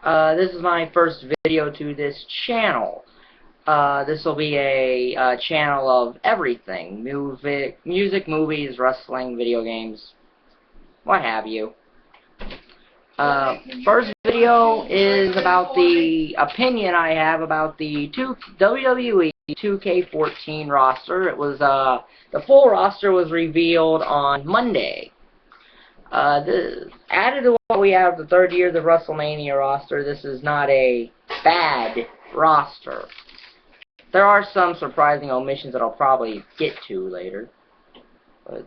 This is my first video to this channel. This will be a channel of everything. Music, movies, wrestling, video games, what have you. First video is about the opinion I have about the WWE 2K14 roster. It was, the full roster was revealed on Monday. Added to what we have the third year of the WrestleMania roster, this is not a bad roster. There are some surprising omissions that I'll probably get to later. But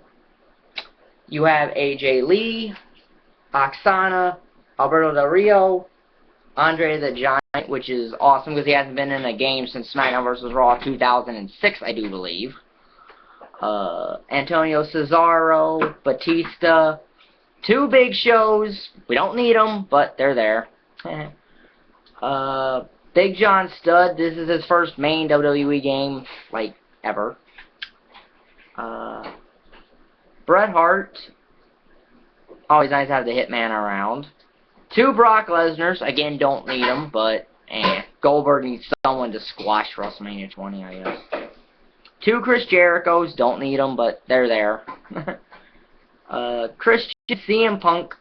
you have AJ Lee, Oksana, Alberto Del Rio, Andre the Giant, which is awesome because he hasn't been in a game since SmackDown vs. Raw 2006, I do believe. Antonio Cesaro, Batista, two Big Shows. We don't need them, but they're there. Big John Studd, this is his first main WWE game, like, ever. Bret Hart, always nice to have the Hitman around. Two Brock Lesnar's, again, don't need them, but, Goldberg needs someone to squash WrestleMania 20, I guess. Two Chris Jericho's, don't need them, but they're there. Christian, CM Punk,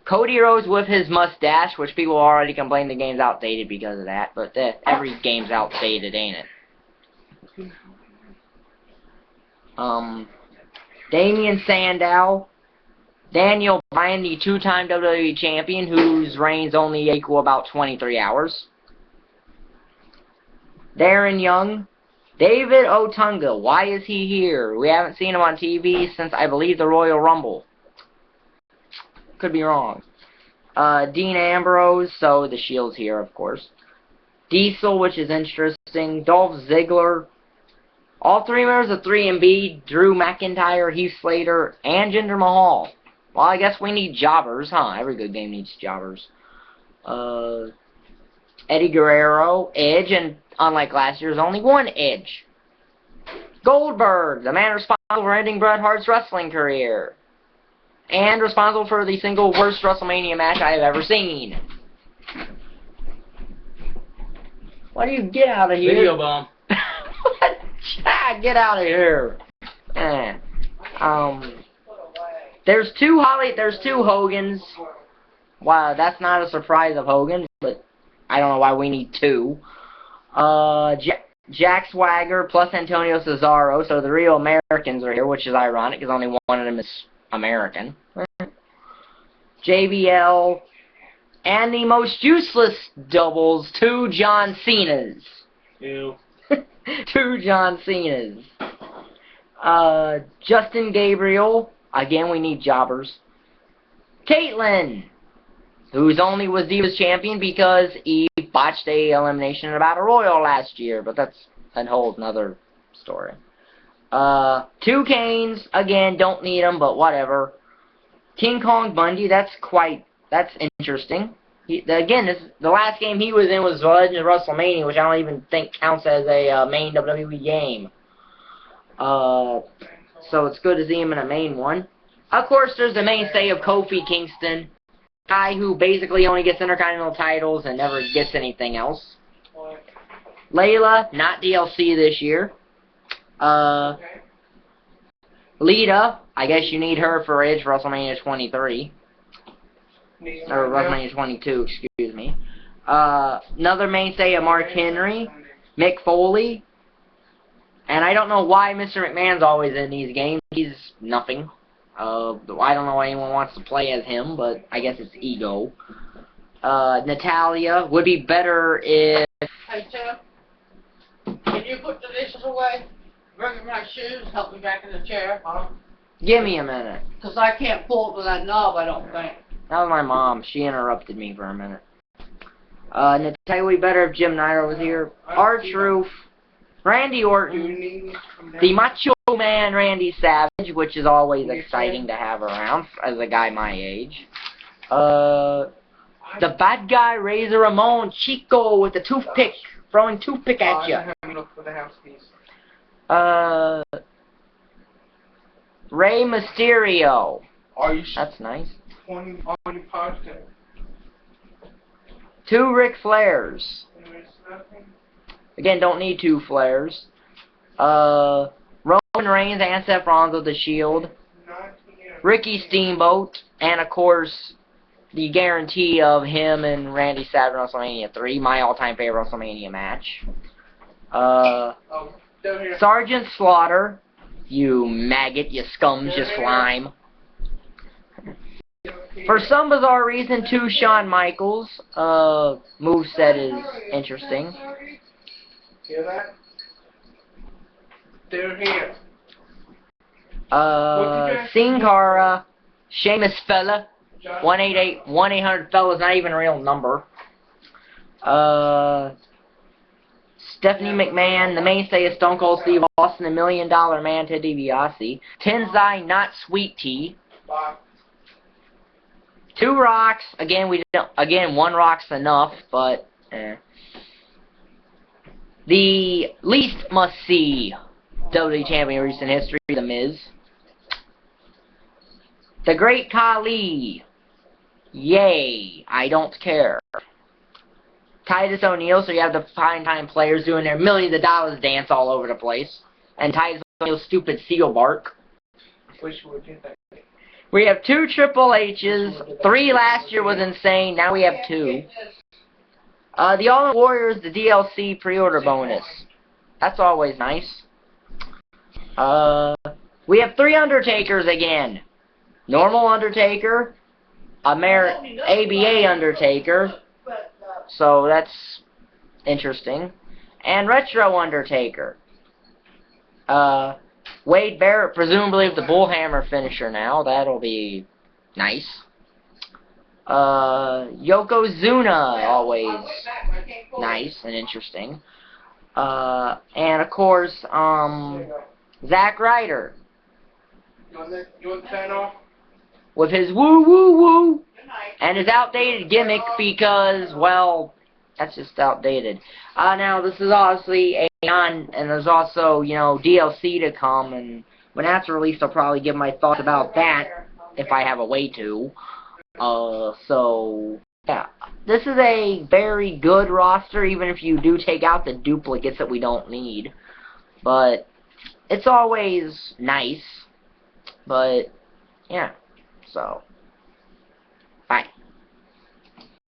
Cody Rhodes with his mustache, which people already complain the game's outdated because of that, but every game's outdated, ain't it? Damian Sandow, Daniel Bryan, the two-time WWE champion, whose reign's only equal about 23 hours. Darren Young, David Otunga, why is he here? We haven't seen him on TV since, I believe, the Royal Rumble. Could be wrong. Dean Ambrose, so the Shield's here, of course. Diesel, which is interesting. Dolph Ziggler. All three members of 3MB, Drew McIntyre, Heath Slater, and Jinder Mahal. Well, I guess we need jobbers, huh? Every good game needs jobbers. Eddie Guerrero, Edge, and unlike last year, there's only one Edge. Goldberg, the man responsible for ending Bret Hart's wrestling career. And responsible for the single worst WrestleMania match I have ever seen. Why do you get out of here? Video bomb. What? Get out of here. There's two Hogans. Wow, that's not a surprise of Hogan, but I don't know why we need two. Jack Swagger plus Antonio Cesaro, so the real Americans are here, which is ironic because only one of them is American. JBL, and the most useless doubles, two John Cena's. Ew. Two John Cena's. Justin Gabriel, again we need jobbers. Caitlyn, who's only was Divas champion because he botched a elimination at Battle Royal last year, but that's a whole nother story. Two Canes, again, don't need them, but whatever. King Kong Bundy, that's interesting. Again, the last game he was in was Legend of WrestleMania, which I don't even think counts as a main WWE game. So it's good to see him in a main one. Of course, there's the mainstay of Kofi Kingston, guy who basically only gets Intercontinental titles and never gets anything else. Layla, not DLC this year. Lita, I guess you need her for Edge WrestleMania 23. Or WrestleMania 22, excuse me. Another mainstay of Mark Henry, Mick Foley. And I don't know why Mr. McMahon's always in these games. He's nothing. I don't know why anyone wants to play as him, but I guess it's ego. Natalia, would be better if... Hey, Tim, can you put the dishes away? Bring my shoes, help me back in the chair. Give me a minute. Because I can't pull it with that knob, I don't think. That was my mom. She interrupted me for a minute. Natalia would be better if Jim Nairo was here. R-Truth, Randy Orton, the Macho Man Randy Savage, which is always exciting to have around as a guy my age. The bad guy Razor Ramon, Chico with the toothpick, throwing toothpick at you. Rey Mysterio. Are you That's nice. 20 on your podcast? 2 Ric Flairs. Again, don't need 2 Flairs. Roman Reigns and Seth Rollins with the Shield. Ricky Steamboat, and of course, the guarantee of him and Randy Savage at WrestleMania 3, my all-time favorite WrestleMania match. Sergeant Slaughter, you maggot, you scums, you slime. For some bizarre reason, 2 Shawn Michaels. Moveset is interesting. Hear that? They're here. Sin Cara, Sheamus Fella, 1-800 Fella is not even a real number. Stephanie McMahon, the mainstay of Stone Cold Steve Austin, the $1 Million Man Ted DiBiase. Tenzai, not Sweet Tea. 2 Rocks. Again, 1 Rock's enough, but the least must-see WWE Champion in recent history, The Miz. The Great Khali. Yay, I don't care. Titus O'Neil, so you have the fine-time players doing their millions of dollars dance all over the place. And Titus O'Neil's stupid seal bark. We have 2 Triple H's. 3 last year was insane, now we have 2. The All-In Warriors, the DLC pre-order bonus. That's always nice. We have 3 Undertakers again. Normal Undertaker, ABA Undertaker, so that's interesting, and Retro Undertaker. Wade Barrett, presumably with the Bullhammer finisher now, that'll be nice. Yokozuna, always nice and interesting. And of course, Zack Ryder. You want the fan off? With his woo woo woo and his outdated gimmick because, well, that's just outdated. Now this is obviously a and there's also, you know, DLC to come, and when that's released I'll probably give my thoughts about that if I have a way to. So yeah, this is a very good roster, even if you do take out the duplicates that we don't need. But it's always nice. But yeah. So,